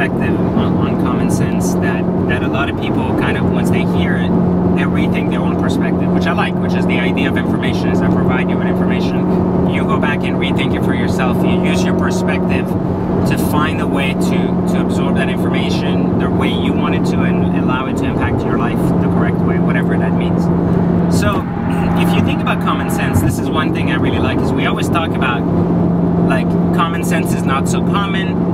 perspective on common sense that a lot of people kind of, once they hear it, they rethink their own perspective, which I like, which is the idea of information. Is I provide you with information, you go back and rethink it for yourself, you use your perspective to find a way to absorb that information the way you want it to and allow it to impact your life the correct way, whatever that means. So if you think about common sense, this is one thing I really like, is we always talk about like common sense is not so common.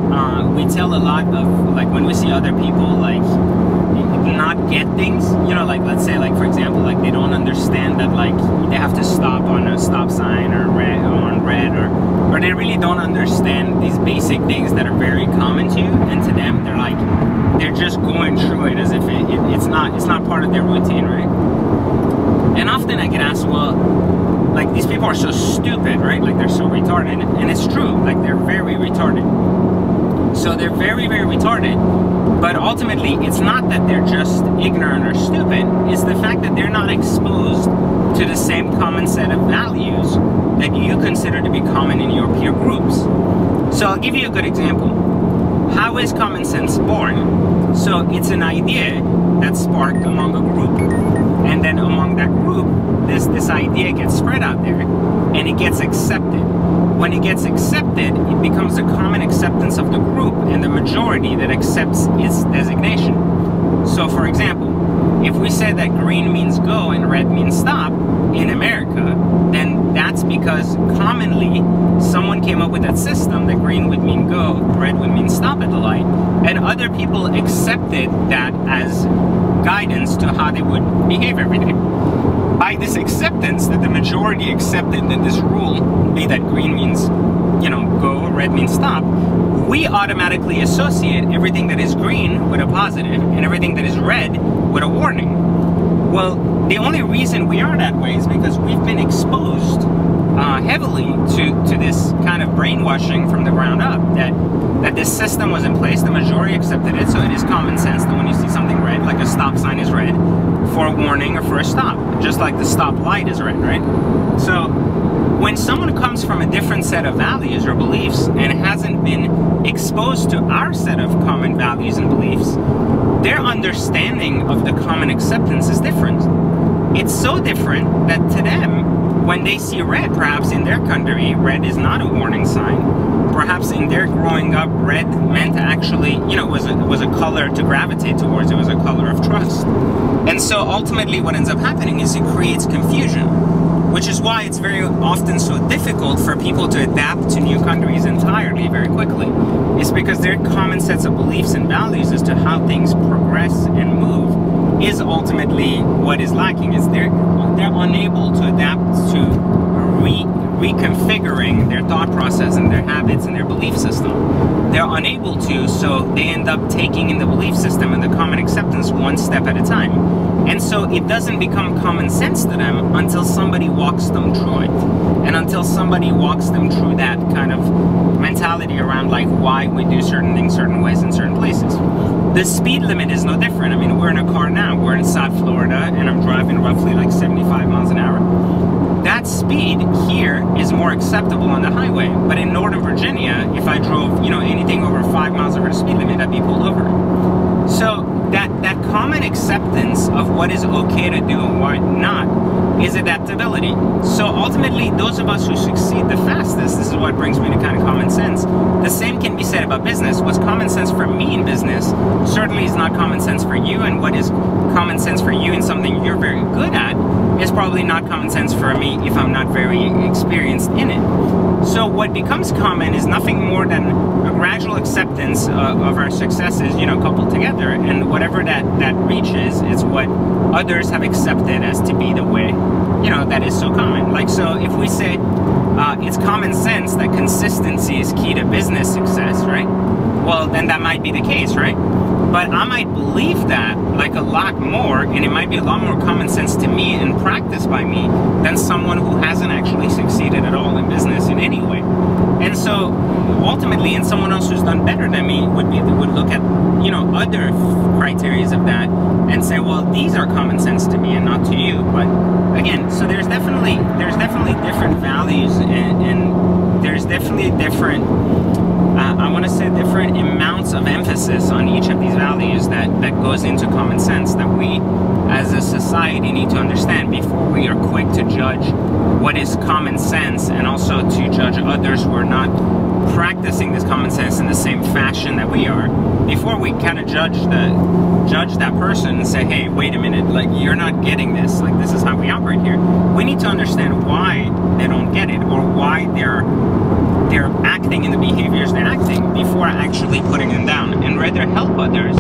We tell a lot of, like, when we see other people like not get things, you know, like let's say, like for example, like they don't understand that like they have to stop on a stop sign or on red, or they really don't understand these basic things that are very common to you, and to them they're just going through it as if it's not part of their routine, right? And often I get asked, well, like these people are so stupid, right? Like they're so retarded, and it's true, like they're very retarded. So they're very, very retarded, but ultimately it's not that they're just ignorant or stupid, it's the fact that they're not exposed to the same common set of values that you consider to be common in your peer groups. So I'll give you a good example. How is common sense born? So it's an idea that's sparked among a group, and then among that group, this idea gets spread out there, and it gets accepted. When it gets accepted, it becomes a common acceptance of the group and the majority that accepts its designation. So for example, if we say that green means go and red means stop in America, then that's because commonly someone came up with that system that green would mean go, red would mean stop at the light, and other people accepted that as guidance to how they would behave every day. By this acceptance, that the majority accepted that this rule, be that green means, you know, go, red means stop, we automatically associate everything that is green with a positive and everything that is red with a warning. Well, the only reason we are that way is because we've been exposed heavily to this kind of brainwashing from the ground up, that this system was in place, the majority accepted it, so it is common sense that when you see something red, like a stop sign is red for a warning or for a stop, just like the stop light is red, right? So when someone comes from a different set of values or beliefs and hasn't been exposed to our set of common values and beliefs, their understanding of the common acceptance is different. It's so different that to them, when they see red, perhaps in their country, red is not a warning sign. Perhaps in their growing up, red meant actually, you know, was a color to gravitate towards. It was a color of trust. And so ultimately what ends up happening is it creates confusion, which is why it's very often so difficult for people to adapt to new countries entirely very quickly. It's because their common sets of beliefs and values as to how things progress and move is ultimately what is lacking. Is they're unable to adapt to reconfiguring their thought process and their habits and their belief system. They're unable to, so they end up taking in the belief system and the common acceptance one step at a time. And so it doesn't become common sense to them until somebody walks them through it. And until somebody walks them through that kind of mentality around like why we do certain things certain ways in certain places. The speed limit is no different. I mean, we're in a car now, we're in South Florida, and I'm driving roughly like 75 miles an hour. That speed here is more acceptable on the highway, but in Northern Virginia, if I drove, you know, anything over 5 miles over the speed limit, I'd be pulled over. So that common acceptance of what is okay to do and what not is adaptability. So ultimately, those of us who succeed the fastest, this is what brings me to kind of common sense. The same can be said about business. What's common sense for me in business certainly is not common sense for you, and what is common sense for you in something you're very good at is probably not common sense for me if I'm not very experienced in it. So what becomes common is nothing more than a gradual acceptance of our successes, you know, coupled together, and whatever that reaches is what others have accepted as to be the way, you know, that is so common. Like, so if we say it's common sense that consistency is key to business success, right? Well, then that might be the case, right? But I might believe that like a lot more, and it might be a lot more common sense to me and practiced by me than someone who hasn't actually succeeded at all in business in any way. And so ultimately, and someone else who's done better than me would look at, you know, other criteria of that and say, well, these are common sense to me and not to you. But again, so there's definitely different values, and there's definitely different I want to say different amounts of emphasis on each of these values that goes into common sense, that we as a society need to understand before we are quick to judge what is common sense, and also to judge others who are not practicing this common sense in the same fashion that we are. Before we kind of judge that person and say, hey, wait a minute, like, you're not getting this, like, this is how we operate here. We need to understand why they don't get it, or why they're acting in the behaviors they're acting, before actually putting them down, and rather help others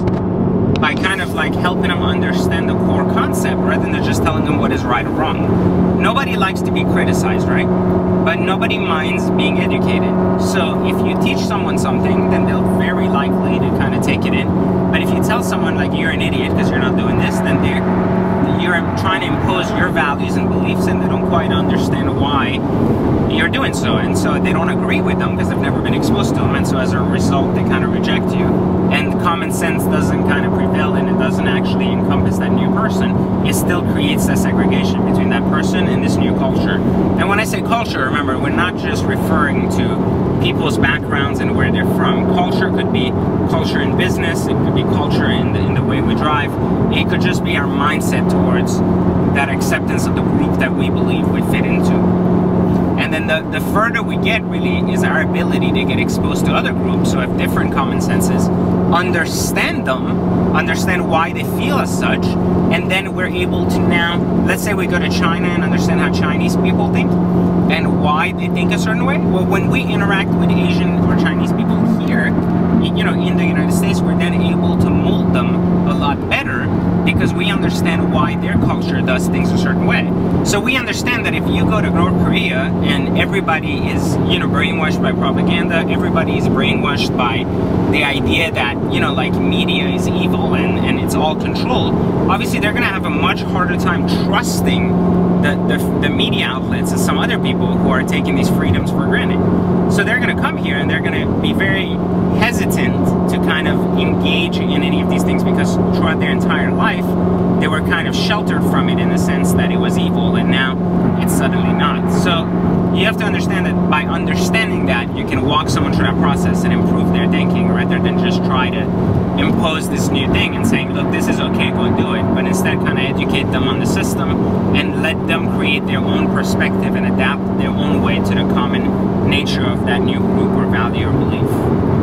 by kind of like helping them understand the core concept rather than just telling them what is right or wrong. Nobody likes to be criticized, right? But nobody minds being educated. So if you teach someone something, then they're very likely to kind of take it in. But if you tell someone like, you're an idiot because you're not doing this, then you're trying to impose your values and beliefs, and they don't quite understand why you're doing so, and so they don't agree with them because they've never been exposed to them, and so as a result they kind of reject you, and common sense doesn't kind of prevail, and it doesn't actually encompass that new person. It still creates that segregation between that person and this new culture. And when I say culture, remember, we're not just referring to people's backgrounds and where they're from. Culture could be culture in business, it could be culture in the way we drive, it could just be our mindset towards that acceptance of the group that we believe we fit into. And then the further we get, really, is our ability to get exposed to other groups who have different common senses, understand them, understand why they feel as such, and then we're able to now, let's say we go to China and understand how Chinese people think and why they think a certain way. Well, when we interact with Asian or Chinese people here, you know, in the United States, we're then able to mold them a lot better because we understand why their culture does things a certain way. So we understand that if you go to North Korea and everybody is, you know, brainwashed by propaganda, everybody is brainwashed by the idea that, you know, like, media is evil and it's all controlled, obviously they're going to have a much harder time trusting the media outlets and some other people who are taking these freedoms for granted. So they're going to come here and they're going to be very hesitant to kind of engage in any of these things because throughout their entire life they were kind of sheltered from it in the sense that it was evil, and now it's suddenly not. So you have to understand that by understanding that, you can walk someone through that process and improve their thinking rather than just try to impose this new thing and saying, look, this is okay, go do it, but instead kind of educate them on the system and let them create their own perspective and adapt their own way to the common nature of that new group or value or belief.